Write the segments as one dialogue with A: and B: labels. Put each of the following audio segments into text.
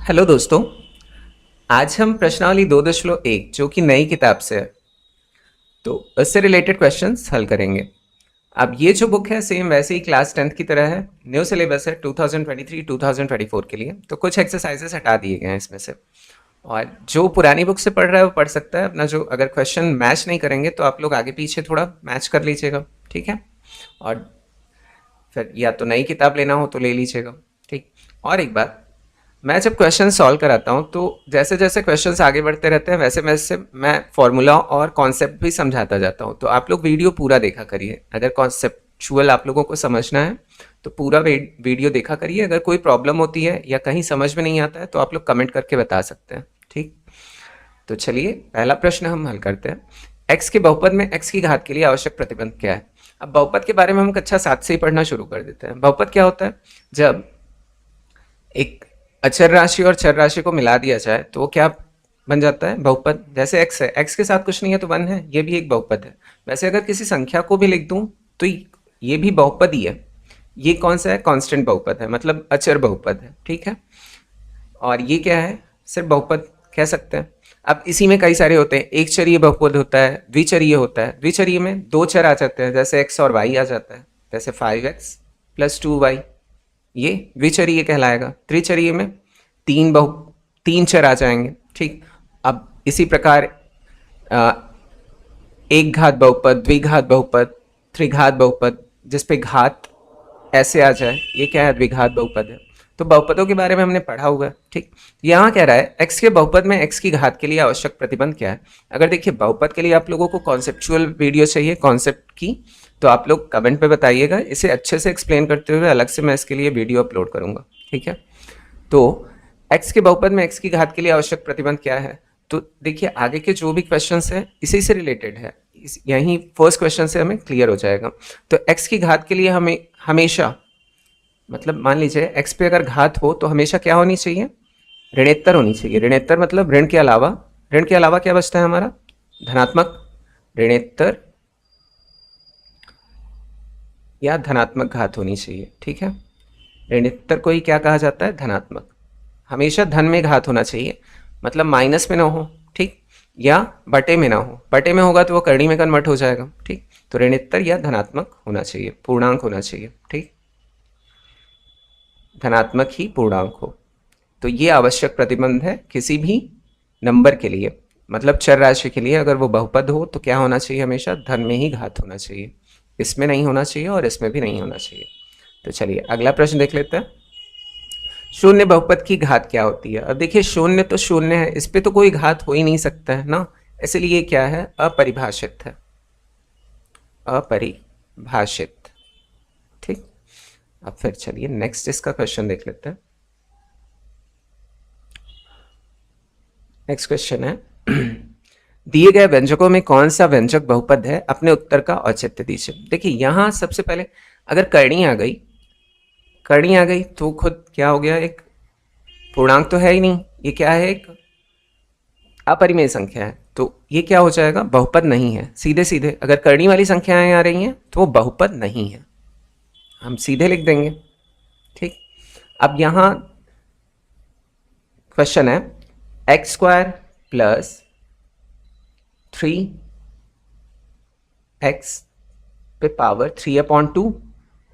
A: Hello दोस्तों। आज हम प्रश्नावली 2.1 जो कि नई किताब से है, तो उससे रिलेटेड क्वेश्चंस हल करेंगे। अब ये जो बुक है सेम वैसे ही क्लास 10th की तरह है, न्यू सिलेबस है 2023-2024 के लिए। तो कुछ एक्सरसाइजेस हटा दिए गए हैं इसमें से, और जो पुरानी बुक से पढ़ रहा है वो पढ़ सकता है अपना। जो अगर क्वेश्चन मैच नहीं करेंगे तो आप लोग आगे पीछे थोड़ा मैच कर लीजिएगा, ठीक है। और फिर या तो नई किताब लेना हो तो ले लीजिएगा, ठीक। और एक बात, मैं जब क्वेश्चन सॉल्व कराता हूँ तो जैसे जैसे क्वेश्चंस आगे बढ़ते रहते हैं वैसे वैसे मैं फॉर्मूला और कॉन्सेप्ट भी समझाता जाता हूँ। तो आप लोग वीडियो पूरा देखा करिए। अगर कॉन्सेप्चुअल आप लोगों को समझना है तो पूरा वीडियो देखा करिए। अगर कोई प्रॉब्लम होती है या कहीं समझ में नहीं आता है तो आप लोग कमेंट करके बता सकते हैं, ठीक। तो चलिए पहला प्रश्न हम हल करते हैं। एक्स के बहुपद में एक्स की घात के लिए आवश्यक प्रतिबंध क्या है। अब बहुपद के बारे में हम कक्षा 7 से ही पढ़ना शुरू कर देते हैं। बहुपद क्या होता है? जब एक अचर राशि और चर राशि को मिला दिया जाए तो वो क्या बन जाता है? बहुपद। जैसे एक्स है, एक्स के साथ कुछ नहीं है तो वन है, ये भी एक बहुपद है। वैसे अगर किसी संख्या को भी लिख दूं तो ये भी बहुपद ही है। ये कौन सा है? कांस्टेंट बहुपद है, मतलब अचर बहुपद है, ठीक है। और ये क्या है? सिर्फ बहुपद कह सकते हैं। अब इसी में कई सारे होते हैं। एक चरीय बहुपद होता है, द्विचरीय होता है। द्विचरीय में दो चर आ जाते हैं, जैसे एक्स और वाई आ जाता है, जैसे 5x + 2y, ये द्विचरीय कहलाएगा। त्रिचरीय में तीन चर आ जाएंगे, ठीक। अब इसी प्रकार अ, एक घात बहुपद, द्विघात बहुपद, त्रिघात बहुपद, जिसपे घात ऐसे आ जाए, ये क्या है? द्विघात बहुपद है। तो बहुपदों के बारे में हमने पढ़ा हुआ है, ठीक। यहाँ कह रहा है एक्स के बहुपद में एक्स की घात के लिए आवश्यक प्रतिबंध क्या है। अगर देखिए बहुपद के लिए आप लोगों को कॉन्सेप्चुअल वीडियो चाहिए कॉन्सेप्ट की, तो आप लोग कमेंट पे बताइएगा। इसे अच्छे से एक्सप्लेन करते हुए अलग से मैं इसके लिए वीडियो अपलोड करूंगा, ठीक है। तो एक्स के बहुपद में एक्स की घात के लिए आवश्यक प्रतिबंध क्या है? तो देखिए आगे के जो भी क्वेश्चंस हैं इसी से रिलेटेड है। यही फर्स्ट क्वेश्चन से हमें क्लियर हो जाएगा। तो एक्स की घात के लिए हमें हमेशा, मतलब मान लीजिए एक्स पे अगर घात हो तो हमेशा क्या होनी चाहिए? ऋणोत्तर होनी चाहिए। ऋणोत्तर मतलब ऋण के अलावा क्या बचता है हमारा? धनात्मक। ऋणोत्तर या धनात्मक घात होनी चाहिए, ठीक है। ऋणोत्तर को ही क्या कहा जाता है? धनात्मक। हमेशा धन में घात होना चाहिए, मतलब माइनस में ना हो, ठीक। या बटे में ना हो। बटे में होगा तो वो करनी में कन्वर्ट हो जाएगा, ठीक। तो ऋणोत्तर या धनात्मक होना चाहिए, पूर्णांक होना चाहिए, ठीक। धनात्मक ही पूर्णांक हो। तो ये आवश्यक प्रतिबंध है किसी भी नंबर के लिए, मतलब चर राशि के लिए। अगर वो बहुपद हो तो क्या होना चाहिए? हमेशा धन में ही घात होना चाहिए। इसमें नहीं होना चाहिए और इसमें भी नहीं होना चाहिए। तो चलिए अगला प्रश्न देख लेते हैं। शून्य बहुपद की घात क्या होती है? अब देखिए शून्य तो शून्य है, इस पे तो कोई घात हो ही नहीं सकता है ना, इसलिए क्या है? अपरिभाषित है। अपरिभाषित, ठीक। अब फिर चलिए नेक्स्ट इसका क्वेश्चन देख लेते हैं। नेक्स्ट क्वेश्चन है दिए गए व्यंजकों में कौन सा व्यंजक बहुपद है? अपने उत्तर का औचित्य दीजिए। देखिए यहां सबसे पहले अगर करणी आ गई तो खुद क्या हो गया? एक पूर्णांक तो है ही नहीं, ये क्या है? एक अपरिमेय संख्या है। तो ये क्या हो जाएगा? बहुपद नहीं है। सीधे सीधे अगर करणी वाली संख्याएं आ रही हैं तो वो बहुपद नहीं है, हम सीधे लिख देंगे, ठीक। अब यहां क्वेश्चन है x² + 3x पे पावर 3/2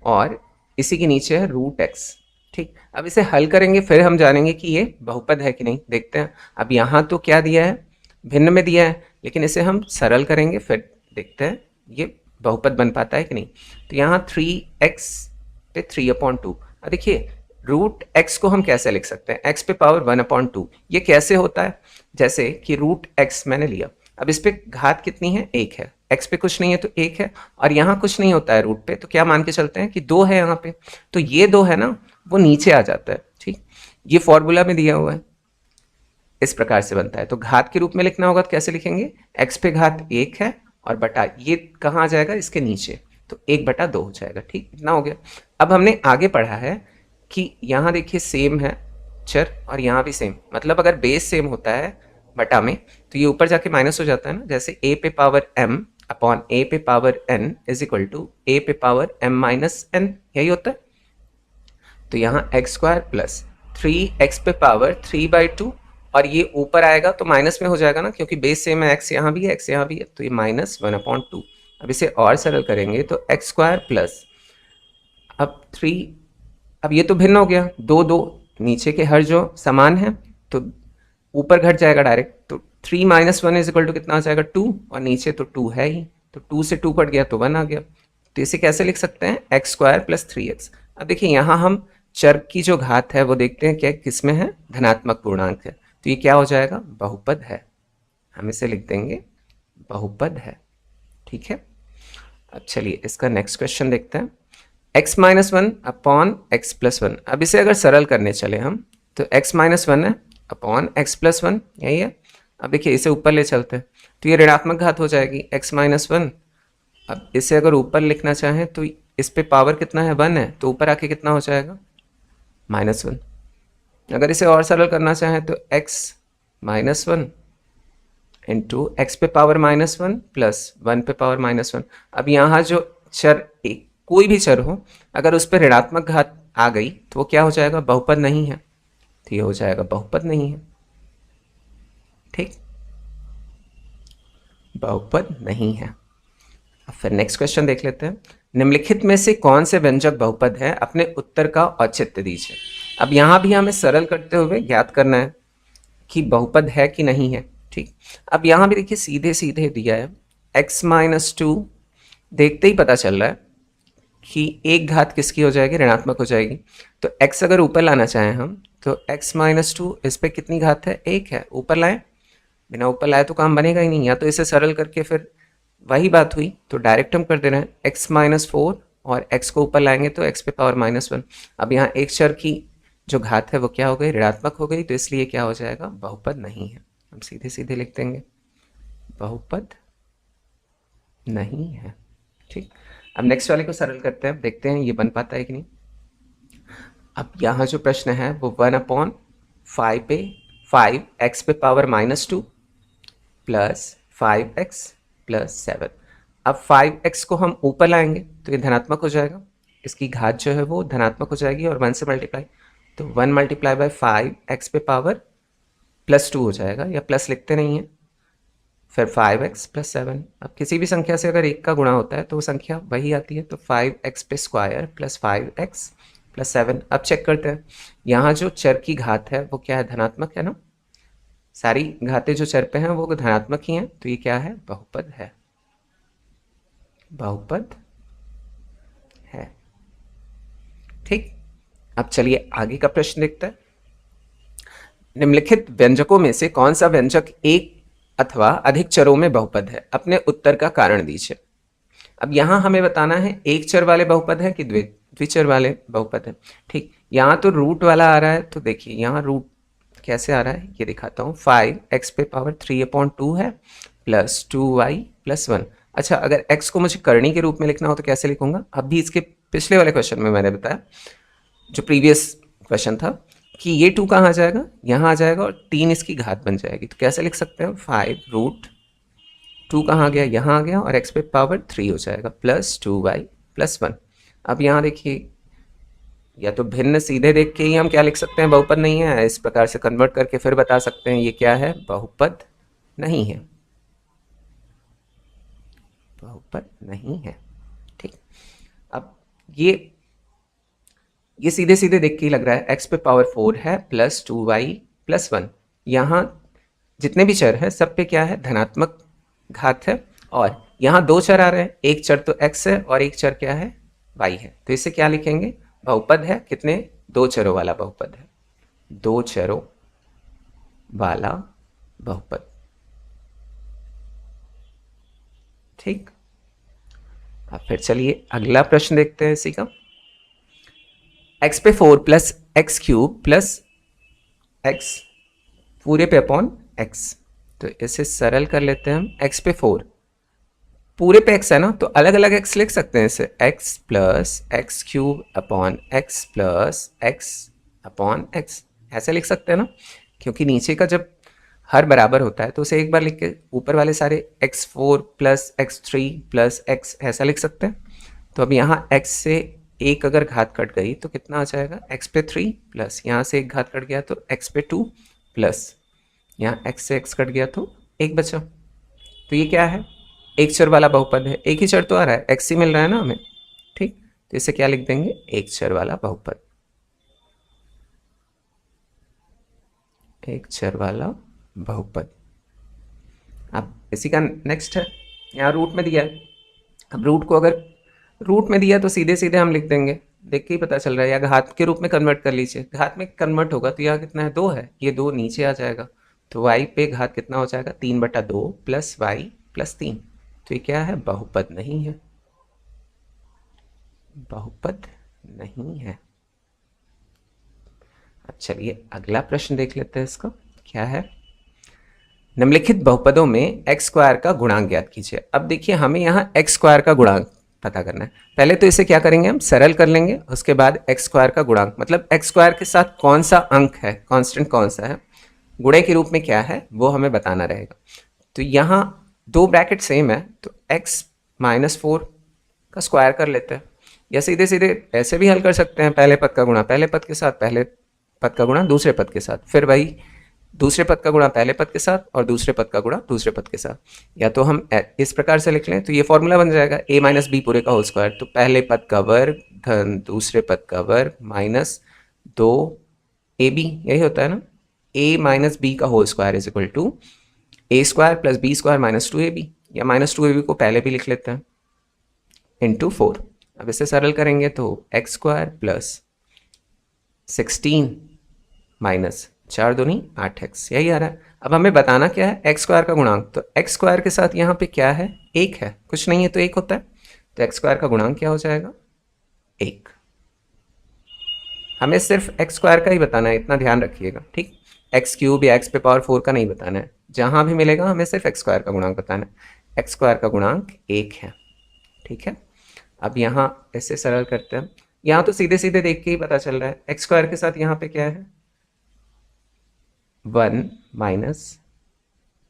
A: और इसी के नीचे है √x, ठीक। अब इसे हल करेंगे फिर हम जानेंगे कि ये बहुपद है कि नहीं। देखते हैं। अब यहाँ तो क्या दिया है? भिन्न में दिया है, लेकिन इसे हम सरल करेंगे फिर देखते हैं ये बहुपद बन पाता है कि नहीं। तो यहाँ 3x पे 3/2। अब देखिए √x को हम कैसे लिख सकते हैं? x पे पावर 1/2। ये कैसे होता है? जैसे कि √x मैंने लिया, अब इस पे घात कितनी है? 1 है। x पे कुछ नहीं है तो 1 है, और यहाँ कुछ नहीं होता है रूट पे, तो क्या मान के चलते हैं कि 2 है यहाँ पे। तो ये 2 है ना, वो नीचे आ जाता है, ठीक। ये फॉर्मूला में दिया हुआ है, इस प्रकार से बनता है। तो घात के रूप में लिखना होगा तो कैसे लिखेंगे? x पे घात 1 है और बटा ये कहाँ आ जाएगा? इसके नीचे, तो 1/2 हो जाएगा, ठीक। इतना हो गया। अब हमने आगे पढ़ा है कि यहाँ देखिए सेम है चर और यहाँ भी सेम, मतलब अगर बेस सेम होता है बटा में तो ये ऊपर जाके माइनस हो जाता है ना। जैसे a पे पावर m अपॉन a पे power n is equal to a पे पावर m - n, यही होता है। तो यहाँ x² + 3x पे पावर 3/2 और ये ऊपर आएगा तो माइनस में हो जाएगा ना, क्योंकि बेस सेम है, x यहाँ भी है x यहाँ भी है, तो ये -1/2। अब इसे और सरल करेंगे तो x² प्लस अब 3, अब ये तो भिन्न हो गया, दो दो नीचे के हर जो समान है तो ऊपर घट जाएगा डायरेक्ट, तो 3 - 1 इज इक्वल टू कितना आ जाएगा 2, और नीचे तो 2 है ही, तो 2 से 2 कट गया तो 1 आ गया। तो इसे कैसे लिख सकते हैं, x² प्लस 3x। अब देखिए यहाँ हम चर की जो घात है वो देखते हैं क्या किस में है, धनात्मक पूर्णांक है, तो ये क्या हो जाएगा, बहुपद है। हम इसे लिख देंगे बहुपद है। ठीक है, अब चलिए इसका नेक्स्ट क्वेश्चन देखते हैं। x - 1 upon x plus 1। अब इसे अगर सरल करने चले हम तो x - 1 है अपॉन x प्लस 1, यही है। अब देखिए इसे ऊपर ले चलते हैं तो ये ऋणात्मक घात हो जाएगी x - 1। अब इसे अगर ऊपर लिखना चाहें तो इस पे पावर कितना है, 1 है, तो ऊपर आके कितना हो जाएगा, -1। अगर इसे और सरल करना चाहें तो x - 1 इंटू एक्स पे पावर -1 प्लस 1 पे पावर -1। अब यहाँ जो चर कोई भी चर हो अगर उस पर ऋणात्मक घात आ गई तो वो क्या हो जाएगा, बहुपद नहीं है, तो ये हो जाएगा बहुपद नहीं है। ठीक, बहुपद नहीं है। अब फिर नेक्स्ट क्वेश्चन देख लेते हैं। निम्नलिखित में से कौन से व्यंजक बहुपद है, अपने उत्तर का औचित्य दीजिए। अब यहाँ भी हमें सरल करते हुए ज्ञात करना है कि बहुपद है कि नहीं है। ठीक, अब यहाँ भी देखिए सीधे सीधे दिया है x - 2, देखते ही पता चल रहा है कि एक घात किसकी हो जाएगी, ऋणात्मक हो जाएगी। तो x अगर ऊपर लाना चाहें हम तो x - 2 इस पर कितनी घात है, 1 है, ऊपर लाएं, बिना ऊपर लाए तो काम बनेगा ही नहीं। या तो इसे सरल करके फिर वही बात हुई, तो डायरेक्ट हम कर दे रहे हैं x - 4 और x को ऊपर लाएंगे तो x पे पावर -1। अब यहाँ एक चर की जो घात है वो क्या हो गई, ऋणात्मक हो गई, तो इसलिए क्या हो जाएगा, बहुपद नहीं है। हम सीधे सीधे लिख देंगे बहुपद नहीं है। ठीक, अब नेक्स्ट वाले को सरल करते हैं, देखते हैं ये बन पाता है कि नहीं। अब यहाँ जो प्रश्न है वो 1/5 पे 5x पे पावर -2 प्लस 5x प्लस 7। अब 5x को हम ऊपर लाएंगे तो ये धनात्मक हो जाएगा, इसकी घात जो है वो धनात्मक हो जाएगी और 1 से मल्टीप्लाई, तो 1 × 5x पे पावर +2 हो जाएगा, या प्लस लिखते नहीं है, फिर 5x प्लस 7। अब किसी भी संख्या से अगर 1 का गुणा होता है तो वो संख्या वही आती है, तो 5x पे स्क्वायर प्लस 5x प्लस 7। अब चेक करते हैं यहाँ जो चर की घात है वो क्या है, धनात्मक है ना, सारी घातें जो चर पे हैं वो धनात्मक ही हैं, तो ये क्या है, बहुपद है, बहुपद है। ठीक, अब चलिए आगे का प्रश्न देखते हैं। निम्नलिखित व्यंजकों में से कौन सा व्यंजक एक अथवा अधिक चरों में बहुपद है, अपने उत्तर का कारण दीजिए। अब यहाँ हमें बताना है एक चर वाले बहुपद है कि द्विचर वाले बहुपद है। ठीक, यहाँ तो रूट वाला आ रहा है, तो देखिए यहाँ रूट कैसे आ रहा है ये दिखाता हूँ। 5x पे पावर 3/2 है प्लस 2y प्लस 1। अच्छा, अगर x को मुझे करणी के रूप में लिखना हो तो कैसे लिखूंगा, अब भी इसके पिछले वाले क्वेश्चन में मैंने बताया, जो प्रीवियस क्वेश्चन था, कि ये 2 कहाँ आ जाएगा, यहाँ आ जाएगा और 3 इसकी घात बन जाएगी, तो कैसे लिख सकते हैं 5√2 कहाँ आ गया, यहाँ आ गया, और x पे पावर 3 हो जाएगा प्लस 2y प्लस 1। अब यहाँ देखिए या तो भिन्न सीधे देख के ही हम क्या लिख सकते हैं, बहुपद नहीं है, इस प्रकार से कन्वर्ट करके फिर बता सकते हैं ये क्या है, बहुपद नहीं है, बहुपद नहीं है। ठीक, अब ये सीधे सीधे देख के ही लग रहा है, x पे पावर 4 है प्लस 2y प्लस 1। यहाँ जितने भी चर है सब पे क्या है, धनात्मक घात है, और यहाँ दो चर आ रहे हैं, एक चर तो x है और एक चर क्या है, y है, तो इसे क्या लिखेंगे, बहुपद है, कितने, 2 चरों वाला बहुपद है, 2 चरों वाला बहुपद। ठीक, अब फिर चलिए अगला प्रश्न देखते हैं इसी का। x पे 4 plus x cube plus x पूरे पे अपॉन x, तो इसे सरल कर लेते हैं हम। x पे 4 पूरे पे x है ना, तो अलग अलग x लिख सकते हैं इसे, x plus x cube upon x plus x upon x, ऐसे लिख सकते हैं ना, क्योंकि नीचे का जब हर बराबर होता है तो उसे एक बार लिख के ऊपर वाले सारे x4 plus x3 plus x ऐसा लिख सकते हैं। तो अब यहाँ x से एक अगर घात कट गई तो कितना आ जाएगा, x पे 3 प्लस यहाँ से एक घात कट गया तो x पे 2 प्लस यहाँ x से x कट गया तो एक बचा। तो ये क्या है, एक चर वाला बहुपद है, एक ही चर तो आ रहा है, x ही मिल रहा है ना हमें, ठीक। तो इसे क्या लिख देंगे, एक चर वाला बहुपद, एक चर वाला बहुपद। अब इसी का नेक्स्ट है, यहाँ रूट में दिया है। अब रूट को अगर रूट में दिया तो सीधे सीधे हम लिख देंगे, देख के ही पता चल रहा है, या घात के रूप में कन्वर्ट कर लीजिए। घात में कन्वर्ट होगा तो यहाँ कितना है, 2 है, ये 2 नीचे आ जाएगा तो y पे घात कितना हो जाएगा, 3/2 प्लस y प्लस 3। तो ये क्या है, बहुपद नहीं है, बहुपद नहीं है। अब चलिए अगला प्रश्न देख लेते हैं, इसका क्या है, निम्नलिखित बहुपदों में x स्क्वायर का गुणांक ज्ञात कीजिए। अब देखिए हमें यहाँ x स्क्वायर का गुणांक पता करना है। पहले तो इसे क्या करेंगे, हम सरल कर लेंगे, उसके बाद x स्क्वायर का गुणांक मतलब x स्क्वायर के साथ कौन सा अंक है, कांस्टेंट कौन सा है, गुणे के रूप में क्या है, वो हमें बताना रहेगा। तो यहाँ दो ब्रैकेट सेम है तो x -4 का स्क्वायर कर लेते हैं, या सीधे सीधे ऐसे भी हल कर सकते हैं, पहले पद का गुणा पहले पद के साथ, पहले पद का गुणा दूसरे पद के साथ, फिर वही दूसरे पद का गुणा पहले पद के साथ और दूसरे पद का गुणा दूसरे पद के साथ। या तो हम इस प्रकार से लिख लें तो ये फॉर्मूला बन जाएगा a - b पूरे का होल स्क्वायर, तो पहले पद का वर्ग धन दूसरे पद का वर्ग माइनस 2ab, यही होता है ना, a - b का whole square is equal to a square plus b square minus 2ab, या माइनस 2ab को पहले भी लिख लेते हैं, इंटू 4। अब इसे सरल करेंगे तो एक्स स्क्वायर प्लस 16 माइनस 4 दूनी 8x, यही आ रहा है। अब हमें बताना क्या है, एक्स स्क्वायर का गुणांक, तो एक्स स्क्वायर के साथ यहाँ पे क्या है, 1 है, कुछ नहीं है तो 1 होता है, तो एक्स स्क्वायर का गुणांक क्या हो जाएगा, 1। हमें सिर्फ एक्स स्क्वायर का ही बताना है, इतना ध्यान रखिएगा, ठीक। एक्स क्यूब या एक्स पे पावर 4 का नहीं बताना है, जहाँ भी मिलेगा हमें सिर्फ एक्स स्क्वायर का गुणांक बताना है। एक्स स्क्वायर का गुणांक 1 है, ठीक है। अब यहाँ ऐसे सरल करते हैं, यहाँ तो सीधे सीधे देख के ही पता चल रहा है, एक्स स्क्वायर के साथ यहाँ पे क्या है, 1 minus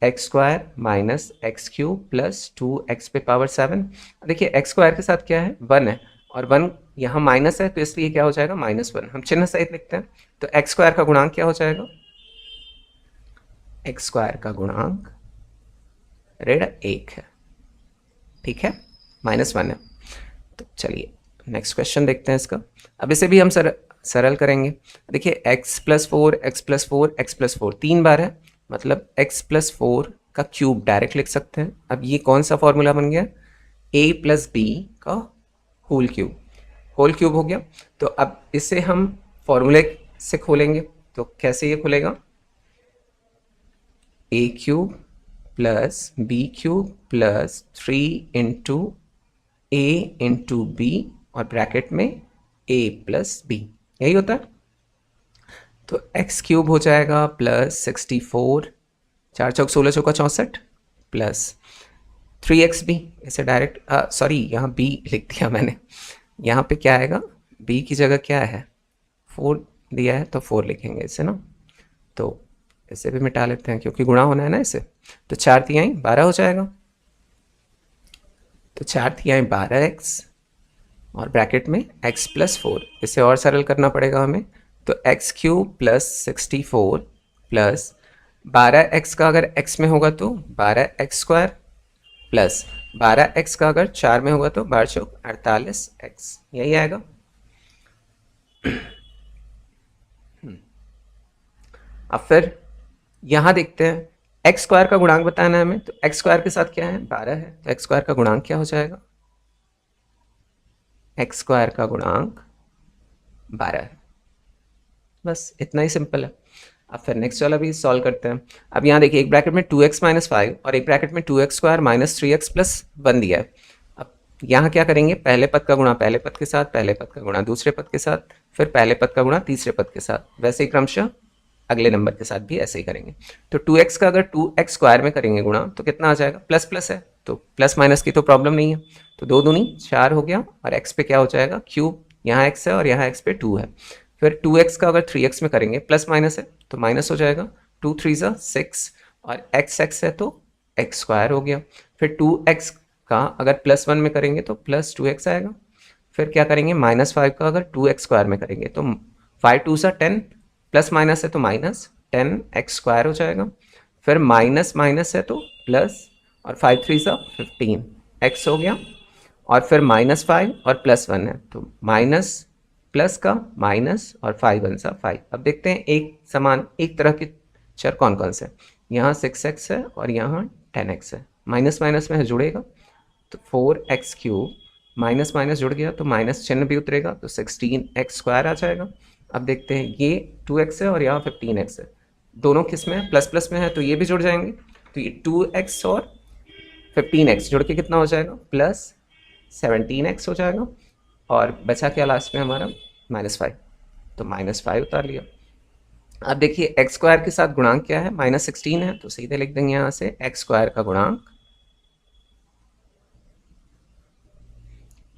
A: x square minus x cube plus 2x पे पावर 7। देखिए एक्स स्क्वायर के साथ क्या है, 1 है, और 1 यहाँ माइनस है तो इसलिए क्या हो जाएगा, -1, हम चिन्ह सहित लिखते हैं। तो एक्स स्क्वायर का गुणांक क्या हो जाएगा, एक्स स्क्वायर का गुणांक ऋण 1 है, ठीक है, -1 है। तो चलिए नेक्स्ट क्वेश्चन देखते हैं इसका। अब इसे भी हम सरल करेंगे। देखिए x + 4 x + 4 x + 4 3 बार है, मतलब x + 4 का क्यूब डायरेक्ट लिख सकते हैं। अब ये कौन सा फॉर्मूला बन गया, a + b का होल क्यूब हो गया। तो अब इसे हम फॉर्मूले से खोलेंगे, तो कैसे ये खुलेगा, a³ + b³ + 3 × a × b और ब्रैकेट में a + b, यही होता है। तो x³ हो जाएगा प्लस 64, 4 चौक 16 चौका 64 प्लस 3xb, इसे डायरेक्ट सॉरी यहाँ b लिख दिया मैंने, यहाँ पे क्या आएगा, b की जगह क्या है, 4 दिया है तो 4 लिखेंगे इसे ना, तो इसे भी मिटा लेते हैं क्योंकि गुणा होना है ना इसे। तो 4 तिहाई 12 हो जाएगा, तो 4 तिहाई 12x और ब्रैकेट में x + 4, इसे और सरल करना पड़ेगा हमें, तो x³ + 64 प्लस 12x का अगर x में होगा तो 12x² प्लस 12x का अगर 4 में होगा तो 12 चौक 48x, यही आएगा। अब फिर यहाँ देखते हैं, एक्स स्क्वायर का गुणांक बताना है हमें, तो एक्स स्क्वायर के साथ क्या है, 12 है, तो एक्स स्क्वायर का गुणांक क्या हो जाएगा, एक्स स्क्वायर का गुणांक 12 है, बस इतना ही सिंपल है। अब फिर नेक्स्ट वाला भी सॉल्व करते हैं। अब यहाँ देखिए एक ब्रैकेट में 2x - 5 और एक ब्रैकेट में 2x² - 3x + 1 दिया है। अब यहाँ क्या करेंगे, पहले पद का गुणा पहले पद के साथ, पहले पद का गुणा दूसरे पद के साथ, फिर पहले पद का गुणा तीसरे पद के साथ, वैसे ही क्रमशः अगले नंबर के साथ भी ऐसे ही करेंगे। तो 2x का अगर 2x² में करेंगे गुणा तो कितना आ जाएगा, प्लस प्लस है तो प्लस माइनस की तो प्रॉब्लम नहीं है, तो 2 दूनी 4 हो गया, और x पे क्या हो जाएगा, क्यूब, यहाँ x है और यहाँ x पे 2 है। फिर 2x का अगर 3x में करेंगे, प्लस माइनस है तो माइनस हो जाएगा, 2 3 6 और x है तो x² हो गया। फिर 2x का अगर +1 में करेंगे तो +2x आएगा। फिर क्या करेंगे, -5 का अगर 2x स्क्वायर में करेंगे तो 5 2 सा 10, प्लस माइनस है तो माइनस 10x स्क्वायर हो जाएगा। फिर माइनस माइनस है तो प्लस, और 5 3 सा 15x हो गया। और फिर -5 और +1 है तो माइनस प्लस का माइनस, और 5 1 सा 5। अब देखते हैं एक समान एक तरह के चर कौन कौन से हैं। यहाँ 6x है और यहाँ 10x है, माइनस माइनस में जुड़ेगा तो 4x³ माइनस माइनस जुड़ गया तो माइनस चिन्ह भी उतरेगा तो 16x स्क्वायर आ जाएगा। अब देखते हैं ये 2x है और यहाँ 15x है, दोनों किस में है, प्लस प्लस में है तो ये भी जुड़ जाएंगे। तो ये 2x और 15x जुड़ के कितना हो जाएगा, प्लस 17x हो जाएगा। और बचा क्या लास्ट में हमारा, -5, तो -5 उतार लिया। अब देखिए एक्स स्क्वायर के साथ गुणांक क्या है, -16 है, तो सीधे लिख देंगे यहाँ से एक्स स्क्वायर का गुणांक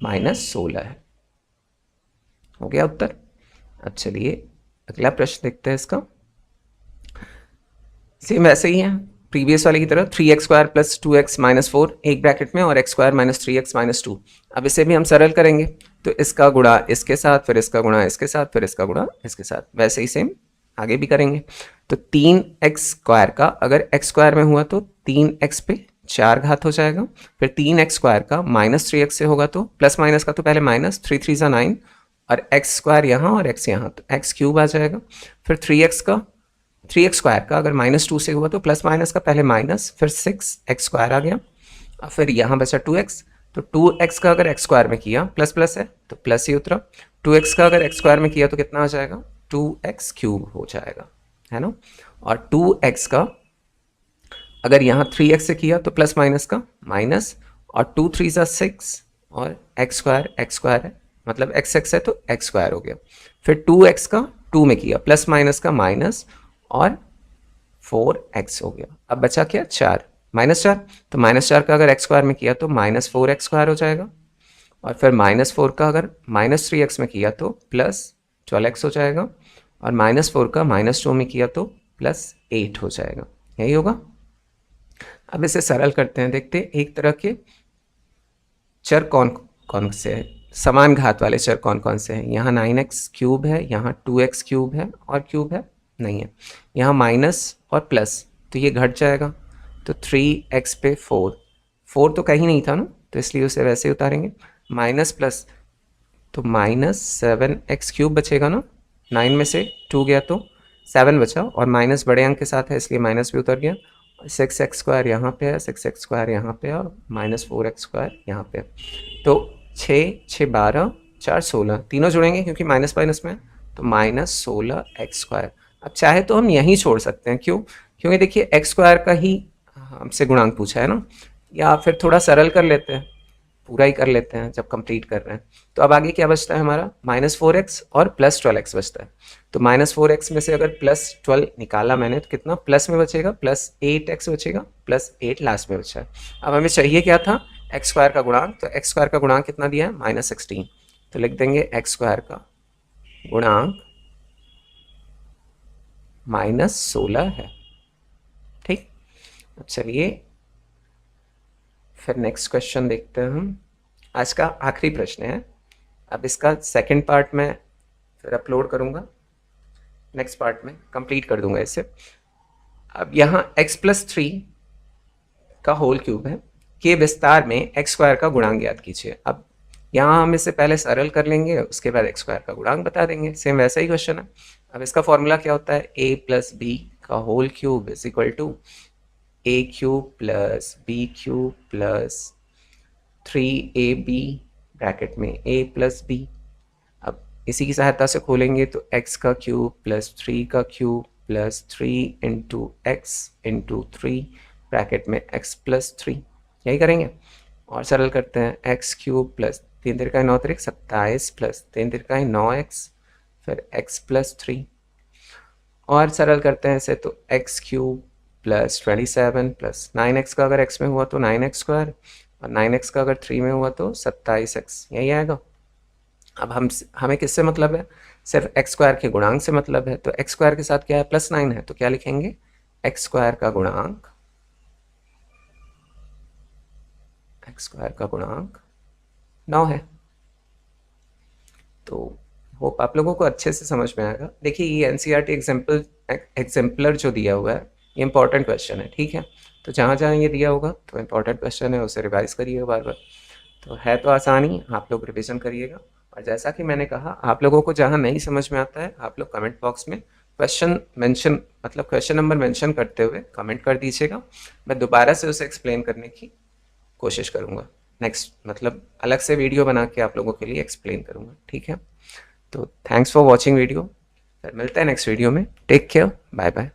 A: -16 है। हो गया उत्तर। अब चलिए अगला प्रश्न देखते हैं इसका। सेम वैसे ही है प्रीवियस वाले की तरह, 3x square plus 2x minus 4 एक ब्रैकेट में और x square minus 3x minus 2। अब इसे भी हम सरल करेंगे तो इसका गुणा इसके साथ, फिर इसका गुणा इसके साथ, फिर इसका गुणा इसके साथ, वैसे ही सेम आगे भी करेंगे। तो 3x स्क्वायर का अगर x स्क्वायर में हुआ तो 3x पे 4 घात हो जाएगा। फिर 3x स्क्वायर का -3x से होगा तो प्लस माइनस का तो पहले माइनस, 3 3 सा 9, और x स्क्वायर यहाँ और x यहाँ तो x³ आ जाएगा। फिर 3x स्क्वायर का अगर -2 से हुआ तो प्लस माइनस का पहले माइनस, फिर 6x स्क्वायर आ गया, और फिर यहाँ बचा 2x। तो 2x का अगर x स्क्वायर में किया, प्लस प्लस है तो प्लस ही उतरा। 2x का अगर x स्क्वायर में किया तो कितना हो जाएगा, 2x³ हो जाएगा, है ना। और 2x का अगर यहाँ 3x से किया तो प्लस माइनस का माइनस, और 2 3 सा 6, और x स्क्वायर है मतलब x है तो x स्क्वायर हो गया। फिर 2x का 2 में किया, प्लस माइनस का माइनस, और 4x हो गया। अब बचा क्या, 4, -4, तो -4 का अगर x स्क्वायर में किया तो -4x स्क्वायर हो जाएगा। और फिर -4 का अगर -3x में किया तो +12x हो जाएगा, और -4 का -2 में किया तो +8 हो जाएगा। यही होगा। अब इसे सरल करते हैं, देखते हैं एक तरह के चर कौन कौन से हैं, समान घात वाले चर कौन कौन से हैं। यहाँ 9x³ है, यहाँ 2x³ है, और क्यूब है नहीं है। यहाँ माइनस और प्लस तो ये घट जाएगा, तो 3x पे 4 तो कहीं नहीं था ना, तो इसलिए उसे वैसे ही उतारेंगे। माइनस प्लस तो -7x³ बचेगा ना, 9 में से 2 गया तो 7 बचा, और माइनस बड़े अंक के साथ है इसलिए माइनस भी उतर गया। 6x स्क्वायर यहाँ पे है, 6x स्क्वायर यहाँ पे है, और -4x स्क्वायर यहाँ पे है। तो 6 6 12 4 16 तीनों जुड़ेंगे क्योंकि माइनस माइनस में, तो -16x स्क्वायर। अब चाहे तो हम यहीं छोड़ सकते हैं, क्यों, क्योंकि देखिए x स्क्वायर का ही हमसे गुणांक पूछा है ना। या फिर थोड़ा सरल कर लेते हैं, पूरा ही कर लेते हैं जब कंप्लीट कर रहे हैं। तो अब आगे क्या बचता है हमारा, -4x और +12x बचता है। तो -4x में से अगर +12 निकाला मैंने तो कितना प्लस में बचेगा, +8x बचेगा, +8 लास्ट में बचा है। अब हमें चाहिए क्या था, x स्क्वायर का गुणांक, तो x स्क्वायर का गुणांक कितना दिया है, -16, तो लिख देंगे x स्क्वायर का गुणांक -16 है। ठीक, अब चलिए फिर नेक्स्ट क्वेश्चन देखते हैं हम। आज का आखिरी प्रश्न है। अब इसका सेकंड पार्ट में फिर अपलोड करूंगा, नेक्स्ट पार्ट में कंप्लीट कर दूंगा इसे। अब यहाँ x+3 का होल क्यूब है के विस्तार में x स्क्वायर का गुणांक ज्ञात कीजिए। अब यहाँ हम इसे पहले सरल कर लेंगे, उसके बाद x स्क्वायर का गुणांक बता देंगे। सेम वैसा ही क्वेश्चन है। अब इसका फॉर्मूला क्या होता है, a+b का whole cube is equal to a³ + b³ + 3ab bracket में a + b। अब इसी की सहायता से खोलेंगे तो x का क्यूब + 3 का क्यूब + 3 × x × 3 ब्रैकेट में x + 3, यही करेंगे। और सरल करते हैं, x³ + 3 × 9 = 27 + 3 × 9x, फिर x + 3। और सरल करते हैं इसे तो x³ + 27 + 9x का अगर x में हुआ तो 9x स्क्वायर, और 9x का अगर 3 में हुआ तो 27x, यही आएगा। अब हमें किससे मतलब है, सिर्फ x स्क्वायर के गुणांक से मतलब है। तो x स्क्वायर के साथ क्या है, +9 है, तो क्या लिखेंगे, x स्क्वायर का गुणांक, x स्क्वायर का गुणांक 9 है। तो होप आप लोगों को अच्छे से समझ में आएगा। देखिए ये एनसीईआरटी एग्जाम्पलर जो दिया हुआ है ये इंपॉर्टेंट क्वेश्चन है, ठीक है। तो जहाँ जहाँ ये दिया होगा तो इंपॉर्टेंट क्वेश्चन है, उसे रिवाइज करिएगा बार बार। तो है तो आसान ही, आप लोग रिविजन करिएगा। और जैसा कि मैंने कहा, आप लोगों को जहाँ नहीं समझ में आता है आप लोग कमेंट बॉक्स में क्वेश्चन नंबर मेंशन करते हुए कमेंट कर दीजिएगा। मैं दोबारा से उसे एक्सप्लेन करने की कोशिश करूँगा। नेक्स्ट अलग से वीडियो बना के आप लोगों के लिए एक्सप्लेन करूँगा, ठीक है। तो थैंक्स फॉर वॉचिंग वीडियो। फिर मिलते हैं नेक्स्ट वीडियो में। Take care, bye bye.